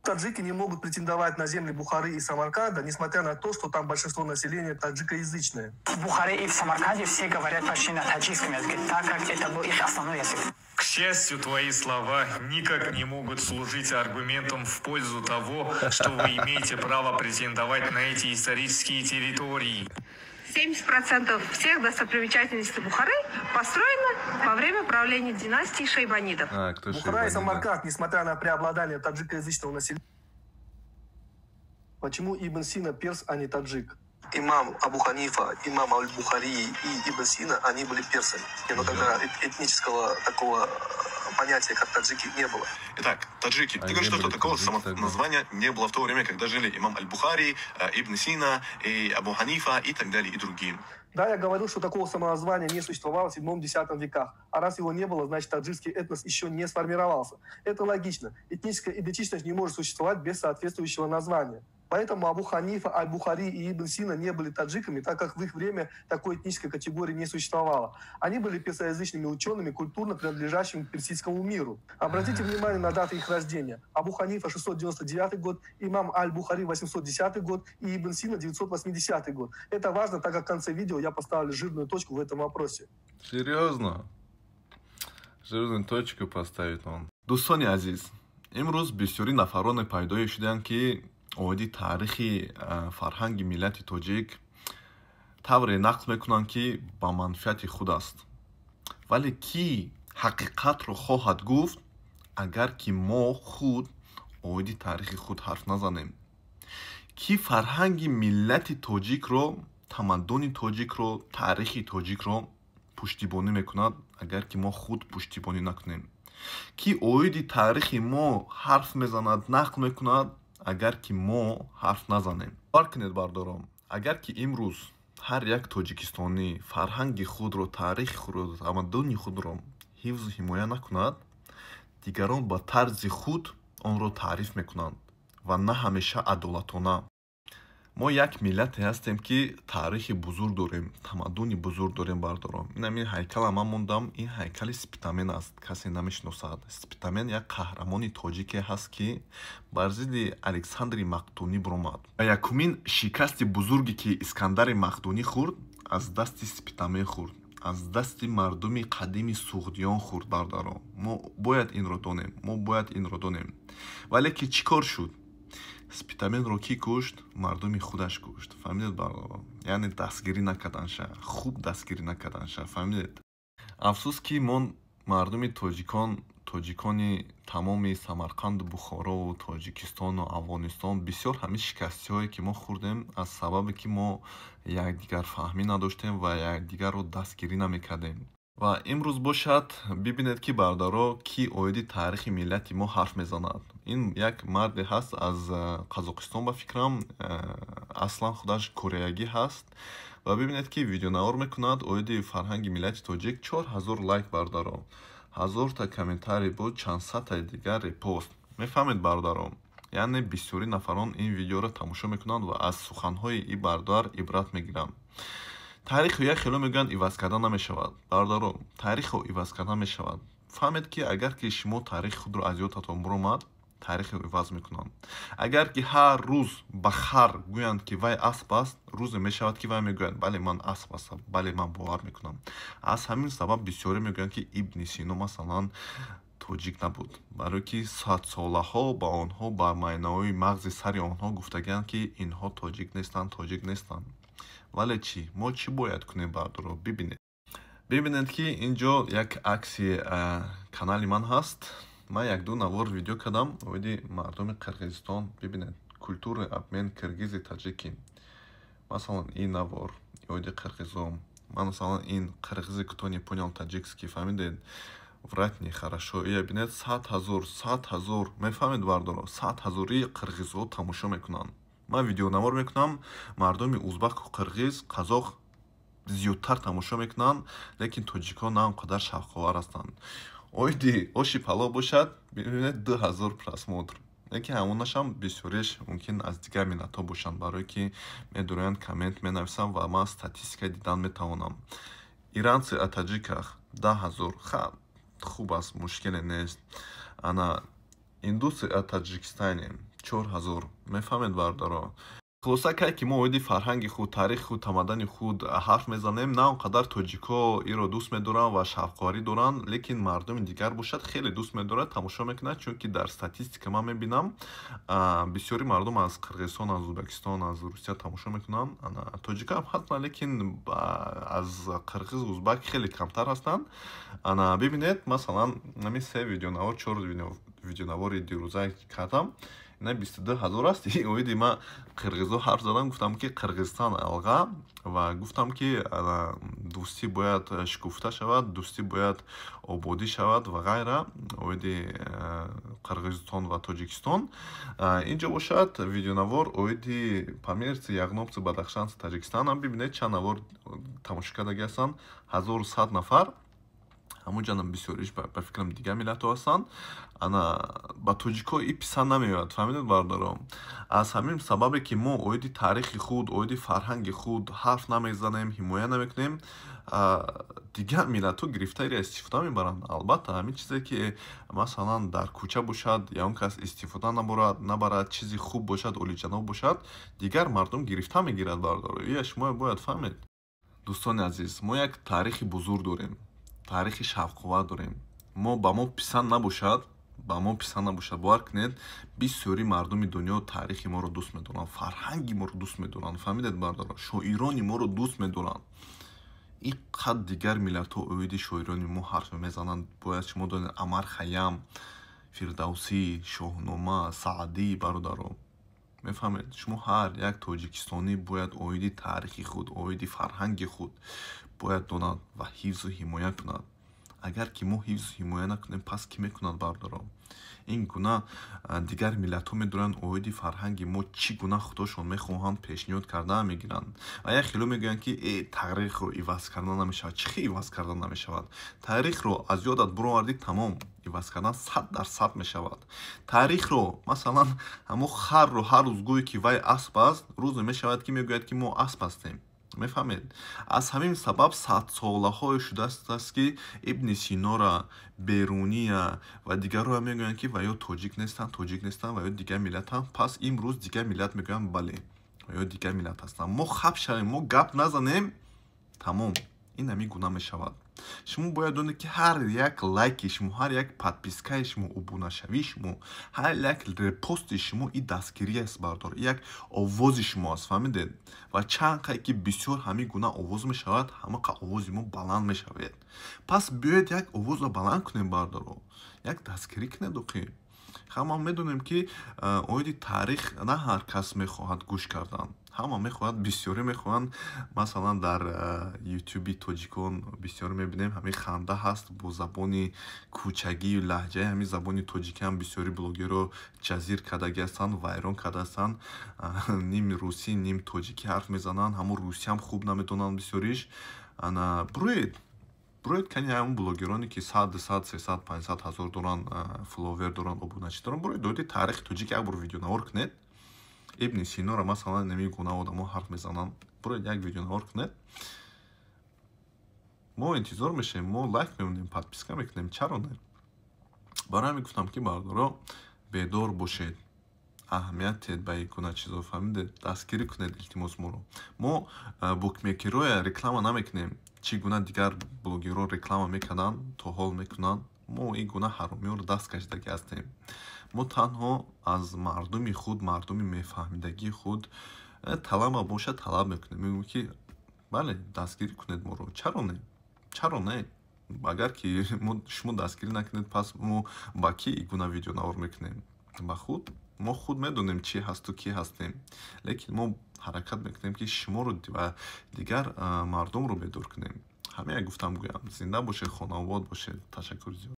Таджики не могут претендовать на земли Бухары и Самарканда, несмотря на то, что там большинство населения таджикоязычное. В Бухаре и в Самарканде все говорят почти на таджикском языке, так как это был их основной язык. К счастью, твои слова никак не могут служить аргументом в пользу того, что вы имеете право претендовать на эти исторические территории. 70% всех достопримечательностей Бухары построено во время правления династии шайбанидов. Бухара и Самарканд, несмотря на преобладание таджикоязычного населения. Почему Ибн Сина перс, а не таджик? Имам Абу Ханифа, имам Аль-Бухари и Ибн Сина, они были персами. Но тогда этнического такого понятия, как таджики, не было. Итак, таджики. Ты говоришь, что такого названия не было в то время, когда жили имам Аль-Бухари, Ибн Сина, и Абу Ханифа и так далее, и другие. Да, я говорил, что такого самоназвания не существовало в 7-10 веках. А раз его не было, значит, таджикский этнос еще не сформировался. Это логично. Этническая идентичность не может существовать без соответствующего названия. Поэтому Абу Ханифа, Аль-Бухари и Ибн Сина не были таджиками, так как в их время такой этнической категории не существовало. Они были персоязычными учеными, культурно принадлежащими к персидскому миру. Обратите внимание на даты их рождения. Абу Ханифа 699 год, имам Аль-Бухари 810 год и Ибн Сина 980 год. Это важно, так как в конце видео я поставлю жирную точку в этом вопросе. Серьезно? Жирную точку поставит он. Дустони азиз, имрӯз бисёри нафароне пайдои шуданд ки оиди таърихи фарҳанги миллати тоҷик тавре нақл мекунанд ки ба манфиати худ аст. Вале ки ҳақиқатро хоҳад гуфт агар ки мо худ оиди таърихи худ ҳарф назанем? Ки фарҳанги миллати тоҷикро, тамаддуни тоҷикро, таърихи тоҷикро пуштибонӣ мекунад агар ки мо худ пуштибонӣ накунем? Ки оиди таърихи мо ҳарф мезанад, нақл мекунад агар ки мо ҳарф назанем? бовар кунед бардорам, агар ки имрӯз ҳар як тоҷикистонӣ фарҳанги худро, таърихи худро, тамаддуни худро ҳифзу ҳимоя накунад, дигарон ба тарзи худ онро таъриф мекунанд ва на ҳамеша адолатона. мо як миллате ҳастем ки таърихи бузург дорем, тамаддуни бузург дорем бардорам. Ин ҳайкала ман мондам, ин ҳайкали Спитамен аст, касе намешиносад. Спитамен як қаҳрамони тоҷике ҳаст ки бар зидди Александри Мақтунӣ биромад. Ва якумин шикасти бузурге ки Искандари Мақдунӣ хӯрд, аз дасти Спитамен хӯрд, аз дасти мардуми қадими суғдиён хӯрд бардорам. Мо бояд инро донем. Вале ки чӣ кор шуд? Спитаменро ки кушт? Мардуми худаш кушт. Фаҳмидед бардорам? Яъне дастгирӣ накарданша, хуб дастгирӣ накарданша. Фаҳмидед? Афсус ки мо мардуми тоҷикони тамоми Самарқанду Бухоро, Тоҷикистону Афғонистон бисёр ҳамин шикастиҳое ки мо хӯрдем аз сабабе ки мо якдигарфаҳмӣ надоштем ва якдигарро дастгирӣ намекардем. ва имрӯз бошад бибинед ки бардоро ки оиди таърихи миллати мо ҳарф мезанад. Ин як марде ҳаст аз Қазоқистон ба фикрам, аслан худаш кореягӣ ҳаст ва бибинед ки видеонавор мекунад оиди фарҳанги миллати тоҷик. 4000 лайк бардоро, 1000 комментарий буд, чандсатай дигар репост. Мефаҳмед бардоро? яъне бисёри нафарон ин видеоро тамошо мекунанд ва аз суханҳои ин бардор ибрат мегиранд. таърихро як хело мегӯянд иваз кардан намешавад. бардоро, таърихро иваз кардан мешавад. фаҳмед ки агар ки шумо таърихи худро аз ёдатон биромад, таърихро иваз мекунанд. агар ки ҳар рӯз ба хар гӯянд ки вай асп аст, рӯзе мешавад ки вай мегӯяд бале ман асп ҳастам, бале ман бовар мекунам. аз ҳамин сабаб бисёре мегӯянд ки Ибн Сино масалан тоҷик набуд, барои ки садсолаҳо ба онҳо ба майнаҳои мағзи сари онҳо гуфтагиянд ки инҳо тоҷик нестанд. вале чӣ? мо чӣ бояд кунем бардоро? бибинед ки инҷо як акси канали ман ҳаст. ман як-ду навор видео кардам оиди мардуми Қирғизистон. бибинед, культура обмен киргизи таҷики. масалан ин навор оиди қирғизон, масалан ин қирғизи кто не понял таҷикский. фаҳмидед? врать нехорошо. я бинед 100,000 мефаҳмед бардоро? 100,000 қирғизҳо тамошо мекунанд. ман видеонавор мекунам, мардуми узбаку қирғиз, қазоқ зиёдтар тамошо мекунанд, лекин тоҷикҳо на он қадар шавқовар ҳастанд. оиди оши палов бошад, бибинед 2000 просмотр. лекин ҳамонашам бисёриш мумкин аз дигар миллатҳо бошанд, барое ки медуроянд коммент менависам ва ман статистика дидан метавонам. иранци о таҷиках 10,000. хуб аст, мушкиле нест. ана индуси о Таҷикистане 4000 мефаҳмед бардоро. хулоса кай ки мо оиди фарҳанги худ, таърихи худ, тамаддани худ ҳарф мезанем, на он қадар тоҷико иро дӯст медоранд ва шавқворӣ доранд, лекин мардуми дигар бошад хеле дӯст медорад, тамошо мекунад, чунки дар статистика ман мебинам бисёри мардум аз Қирғизистон, аз Ӯзбекистон, аз Русия тамошо мекунанд. Тоҷика ҳам ҳастанд, лекин аз қирғиз, ӯзбак хеле камтар ҳастанд. Бибинед, масалан, нами 3 видеонавор, 4 видеонавори дирӯзае ки кардам, 22000 аст. Оиди ма қирғизо ҳарф задам, гуфтам ки Қирғизистон алға ва гуфтам ки дӯстӣ бояд шукуфта шавад, дӯстӣ бояд ободӣ шавад ва ғайра. Оиди Қирғизистон ва Тоҷикистон инҷо бошад. Видеонавор оиди Памирси, Яғнобси, Бадахшанси Таҷикистон. Бибинед чанд навор тамошо кардаги ҳастанд, 1100 нафар. ҳамуҷанам бисёриш ба фикрам дигар миллатҳо ҳастанд. Ба тоҷико и писанд намеояд, фаҳмидед бардоро. Аз ҳамин сабабе ки мо оиди таърихи худ, оиди фарҳанги худ ҳарф намезанем, ҳимоя намекунем, дигар миллатҳо гирифта иро истифода мебаранд. Албатта ҳамин чизе ки масалан дар кӯча бошад, ё он кас истифода набарад, чизи хуб бошад, олиҷаноб бошад, дигар мардум гирифта мегирад бардоро. ия шумо бояд фаҳмед. дӯстони азиз, мо як таърихи бузург дорем, таърихи шавқовар дорем. Ба мо писанд набошад, бовар кунед, бисёри мардуми дунё таърихи моро дӯст медоранд, фарҳанги моро дӯст медоранд, фаҳмидед бардоро, шоирони моро дӯст медоранд. ин қад дигар миллатҳо оиди шоирони мо ҳарф мезананд. Бояд шумо донед Амар Хайям, Фирдавсӣ, Шоҳнома, Саъдӣ бародаро. мефаҳмед, шумо ҳар як тоҷикистонӣ бояд оиди таърихи худ, оиди фарҳанги худ бояд донад ва ҳифзу ҳимоя кунад. Агар ки мо ҳифзу ҳимоя накунем, пас кӣ мекунад бардоро? Ин гуна дигар миллатҳо медонанд оиди фарҳанги мо чӣ гуна худошон мехоҳанд пешниҳод кардан мегиранд. Ва як хело мегӯянд ки таърихро иваз кардан намешавад. Чӣ иваз кардан намешавад? Таърихро аз ёдат бировардӣ, тамом, иваз кардан 100% мешавад. Таърихро масалан ҳамо харро ҳар рӯз гӯй ки вай асп аст, рӯзе мешавад ки мегӯяд ки мо асп ҳастем. мефаҳмед? Аз ҳамин сабаб садсолаҳое шудааст ки Ибни Синора, Беруния ва дигарҳоя мегӯянд ки ва ё тоҷик нестанд ва ё дигар миллатанд. Пас имрӯз дигар миллат мегӯянд бале, ва ё дигар миллат ҳастанд. Мо хаб шавем, мо гап назанем, тамом, ин ҳамин гуна мешавад. шумо бояд донед ки ҳар як лайки шумо, ҳар як подпискаи шумо, обунашавии шумо, ҳар як репости шумо и дастгирӣ аст бардор, як овози шумо аст, фаҳмидед? Ва чанд қай ки бисёр ҳамин гуна овоз мешавад, ҳамақа овози мо баланд мешавад. Пас биёед як овозро баланд кунем бардоро, як дастгирӣ кунед. оқи ҳама медонем ки оиди таърих на ҳар кас мехоҳад гӯш кардан. ҳама мехоҳад, бисёре мехоҳанд. Масалан дар ютуби тоҷикон бисёре мебинем ҳамин ханда ҳаст бо забони кӯчагию лаҳҷаи ҳамин забони тоҷикӣ ҳам бисёри блогерро ҷазир кардаги ҳастанд, вайрон карда ҳастанд. Ним русӣ, ним тоҷикӣ ҳарф мезананд, ҳамон русиям хуб намедонанд бисёриш. Бироед кани ҳамон блогероне ки 100, 200, 300, 500 ҳазор доранд, фоловер доранд, обуначӣ доранд, бироед оиди таърихи тоҷик як бор видеонавор кунед. Ибни Синора масалан нами гуна одамо ҳарф мезананд, бироед як видеонавор кунед. Мо интизор мешавем, мо лайк мемонем, подписка мекунем. чаро не? Барои ҳамин гуфтам ки бардоро бедор бошед, аҳамиятед ба ин гуна чизо, фаҳмидед? Дастгирӣ кунед илтимос моро. Мо букмекероя реклама намекунем. чӣ гуна дигар блогерҳо реклама мекарданд, то ҳол мекунанд. мо ин гуна ҳаромиёро даст кашидаги ҳастем. мо танҳо аз мардуми худ, мардуми мефаҳмидагии худ талаба бошад талаб мекунем. мегӯем ки бале, дастгирӣ кунед моро. чаро не? Агар ки шумо дастгирӣ накунед, пас мо ба ки ин гуна видеонавор мекунем? Ба худ? мо худ медонем чӣ ҳасту кӣ ҳастем, лекин мо ҳаракат мекунем ки шуморо ва дигар мардумро бедор кунем. ҳамин як гуфтам гӯям. Зинда бошед, хонобод бошед. Ташаккур зиёд.